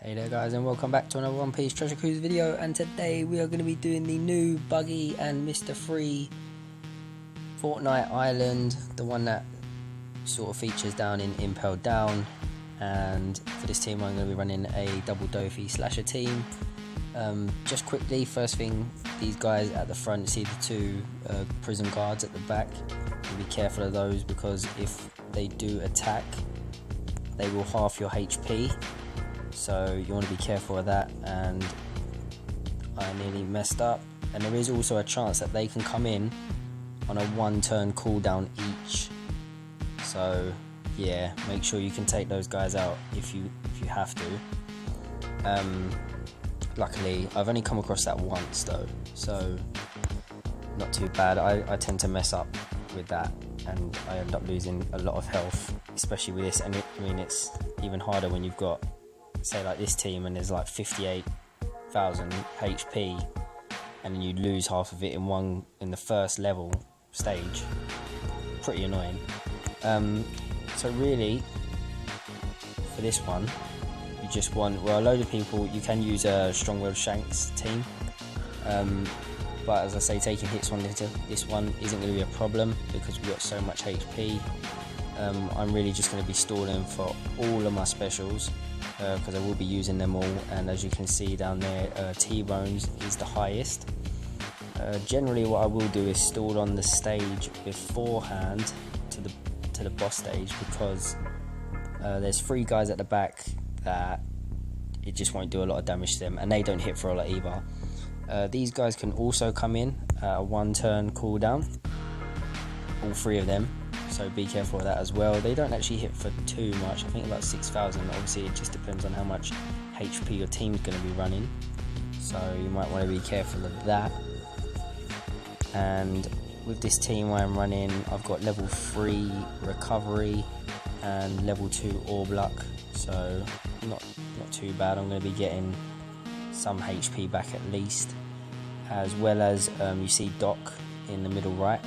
Hey there guys, and welcome back to another One Piece Treasure Cruise video, and today we are going to be doing the new Buggy and Mr. Free Fortnight Island, the one that sort of features down in Impel Down. And for this team I'm going to be running a double Doffy slasher team. Just quickly, first thing, these guys at the front, see the two prison guards at the back. Be careful of those, because if they do attack they will half your HP. So you want to be careful of that, and I nearly messed up. And there is also a chance that they can come in on a 1-turn cooldown each. So yeah, make sure you can take those guys out if you have to. Luckily, I've only come across that once though, so not too bad. I tend to mess up with that, and I end up losing a lot of health, especially with this. And I mean, it's even harder when you've got, say like this team, and there's like 58,000 HP, and then you lose half of it in the first level stage. Pretty annoying. So really, for this one, you just want, well, a load of people. You can use a Strong-Willed Shanks team, but as I say, taking hits on this one isn't going to be a problem because we've got so much HP. I'm really just going to be stalling for all of my specials, because I will be using them all. And as you can see down there, T-Bones is the highest. Generally what I will do is stall on the stage beforehand to the boss stage, because there's 3 guys at the back that it just won't do a lot of damage to them, and they don't hit for a lot either. These guys can also come in at a 1-turn cooldown, all 3 of them, so be careful of that as well. They don't actually hit for too much, I think about 6,000. Obviously it just depends on how much HP your team's going to be running, so you might want to be careful of that. And with this team I'm running, I've got level 3 recovery and level 2 orb luck, so not too bad. I'm going to be getting some HP back at least, as well as you see Doc in the middle right.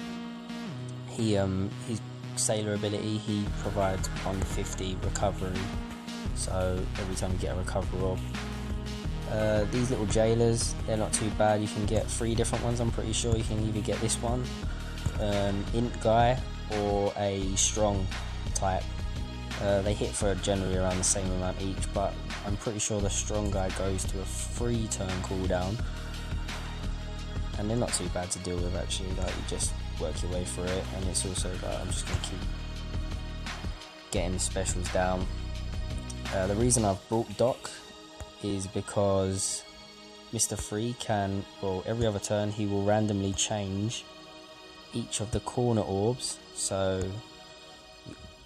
His sailor ability, he provides 150 recovery, so every time you get a recovery orb. These little jailers, they're not too bad. You can get 3 different ones, I'm pretty sure. You can either get this one, int guy, or a strong type. They hit for generally around the same amount each, but I'm pretty sure the strong guy goes to a 3-turn cooldown, and they're not too bad to deal with actually. Like, you just work your way through it, and it's also like, I'm just going to keep getting the specials down. The reason I've brought Doc is because Mr. Free can, well, every other turn he will randomly change each of the corner orbs, so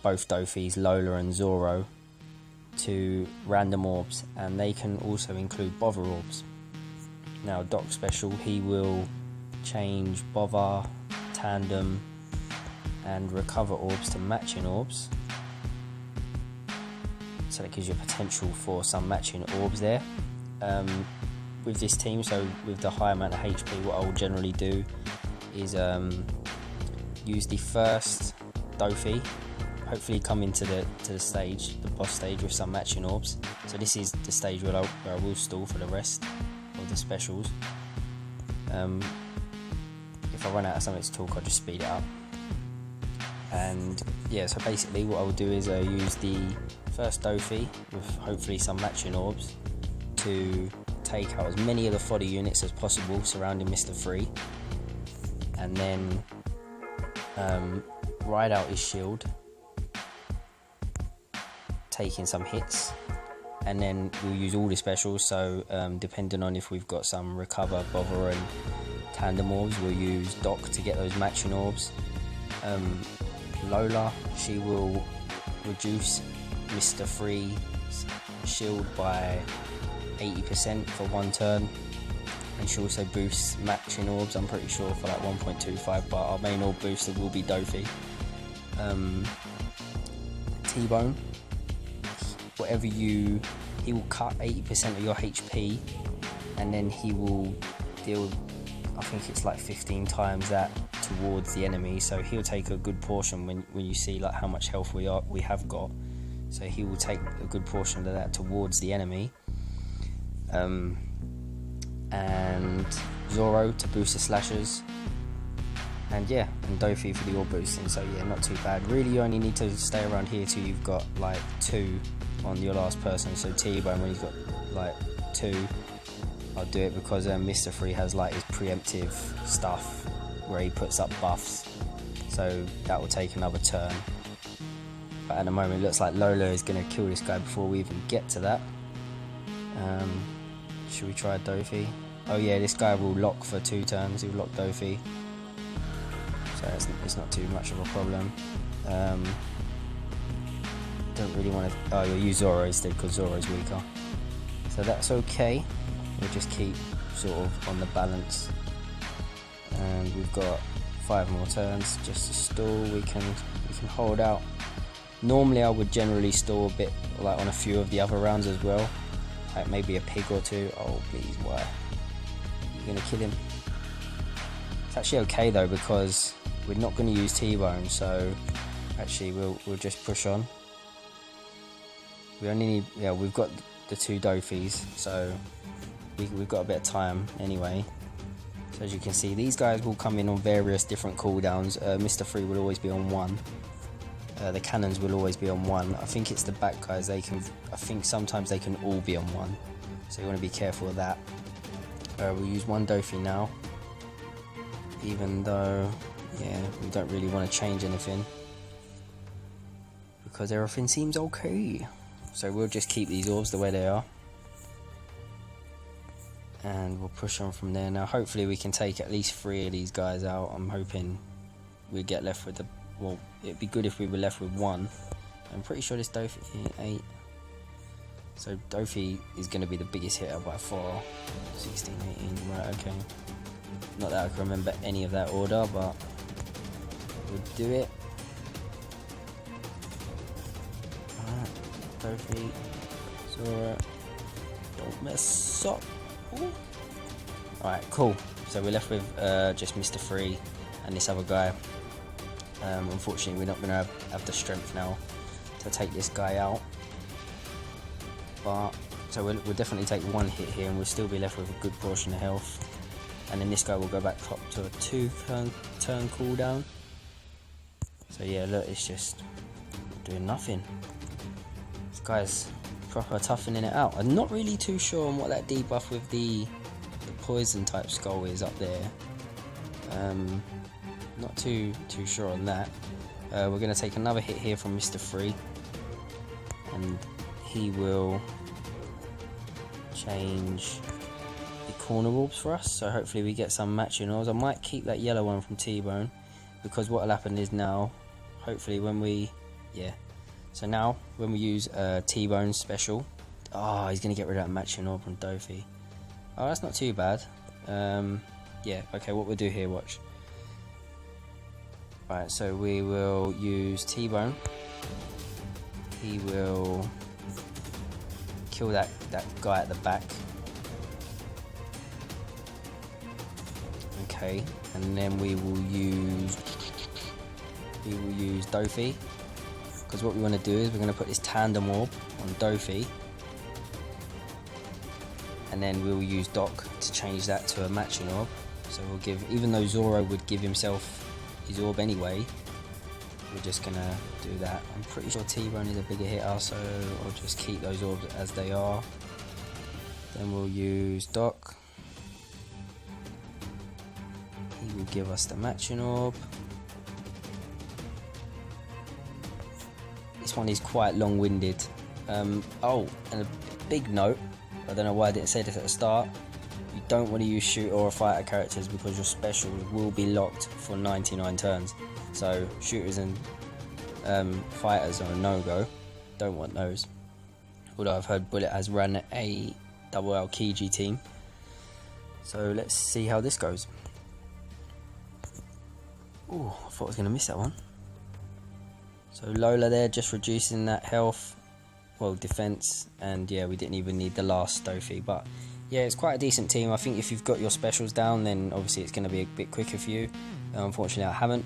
both Doffy's, Lola and Zoro, to random orbs, and they can also include bother orbs. Now Doc special, he will change bother, tandem and recover orbs to matching orbs, so that gives you potential for some matching orbs there. With this team, so with the high amount of HP, what I will generally do is use the first Doffy, hopefully come into the stage, the boss stage, with some matching orbs. So this is the stage where I will stall for the rest of the specials. If I run out of something to talk, I'll just speed it up. And yeah, so basically what I will do is use the first Doffy with hopefully some matching orbs to take out as many of the fodder units as possible surrounding Mr. Free, and then ride out his shield, taking some hits, and then we'll use all the specials. So depending on if we've got some recover, bother and tandem orbs, we'll use Doc to get those matching orbs. Lola, she will reduce Mr. Free's shield by 80% for 1 turn, and she also boosts matching orbs, I'm pretty sure, for like 1.25, but our main orb booster will be Doffy. T-Bone, he will cut 80% of your HP, and then he will deal, I think it's like 15 times that towards the enemy. So he'll take a good portion when you see like how much health we have got. So he will take a good portion of that towards the enemy. and Zoro to boost the slashers, and yeah, and Doffy for the orb boosting. So yeah, not too bad. Really, you only need to stay around here till you've got like 2 on your last person. So T-Bone, when he's got like 2, I'll do it because Mr. Free has like his preemptive stuff where he puts up buffs, so that will take another turn. But at the moment it looks like Lola is going to kill this guy before we even get to that. Should we try Doffy? Oh yeah, this guy will lock for 2 turns. He'll lock Doffy, so it's not too much of a problem. Don't really want to... oh, you'll use Zoro instead because Zoro's weaker, so that's okay. We'll just keep sort of on the balance, and we've got 5 more turns just to stall. We can hold out. Normally I would generally stall a bit like on a few of the other rounds as well, like maybe a pig or 2. Oh please, why? You're gonna kill him. It's actually okay though because we're not going to use T-Bone, so actually we'll just push on. We only need... yeah, we've got the 2 Doffys, so we've got a bit of time anyway. So as you can see, these guys will come in on various different cooldowns. Mr. Free will always be on 1. The cannons will always be on 1. I think it's the back guys, I think sometimes they can all be on 1, so you want to be careful of that. We'll use 1 Doffy now, even though yeah, we don't really want to change anything because everything seems okay. So we'll just keep these orbs the way they are, and we'll push on from there. Now hopefully we can take at least 3 of these guys out. I'm hoping we get left with the... well, it'd be good if we were left with 1. I'm pretty sure this Doffy... 8. So Doffy is going to be the biggest hitter by far. 16, 18, right, okay. Not that I can remember any of that order, but we'll do it. Alright, Doffy, Zoro, don't mess up. Alright, cool. So we're left with just Mr. Free and this other guy. Unfortunately we're not going to have the strength now to take this guy out, but so we'll definitely take 1 hit here and we'll still be left with a good portion of health, and then this guy will go back up to a 2 turn cooldown. So yeah, look, it's just doing nothing. This guy's proper toughening it out. I'm not really too sure on what that debuff with the poison type skull is up there. Not too sure on that. We're going to take another hit here from Mr. Free, and he will change the corner orbs for us, so hopefully we get some matching orbs. I might keep that yellow one from T-Bone, because what will happen is now, hopefully when we... yeah. So now, when we use T-Bone special... oh, he's going to get rid of that matching orb from Doffy. Oh, that's not too bad. Yeah, okay, what we'll do here, watch. Right, so we will use T-Bone. He will kill that guy at the back. Okay, and then we will use Doffy, because what we want to do is we're going to put this tandem orb on Doffy, and then we'll use Doc to change that to a matching orb. So we'll give, even though Zoro would give himself his orb anyway, we're just gonna do that. I'm pretty sure T-Bone is a bigger hitter, so I'll just keep those orbs as they are. Then we'll use Doc. He will give us the matching orb. This one is quite long-winded. Oh, and a big note, I don't know why I didn't say this at the start. You don't want to use shooter or fighter characters because your specials will be locked for 99 turns. So shooters and fighters are a no-go. Don't want those. Although I've heard Bullet has run a double Aokiji team. So let's see how this goes. Ooh, I thought I was going to miss that one. So Lola there, just reducing that health, well, defense, and yeah, we didn't even need the last Doffy, but yeah, it's quite a decent team. I think if you've got your specials down, then obviously it's going to be a bit quicker for you. Unfortunately, I haven't,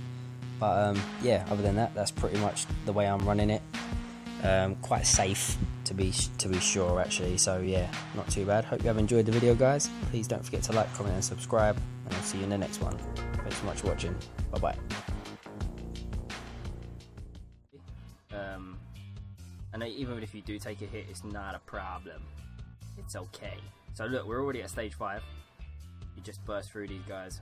but yeah, other than that, that's pretty much the way I'm running it. Quite safe, to be sure actually. So yeah, not too bad. Hope you have enjoyed the video, guys. Please don't forget to like, comment and subscribe, and I'll see you in the next one. Thanks so much for watching. Bye bye. And even if you do take a hit, it's not a problem. It's okay. So look, we're already at stage 5. You just burst through these guys.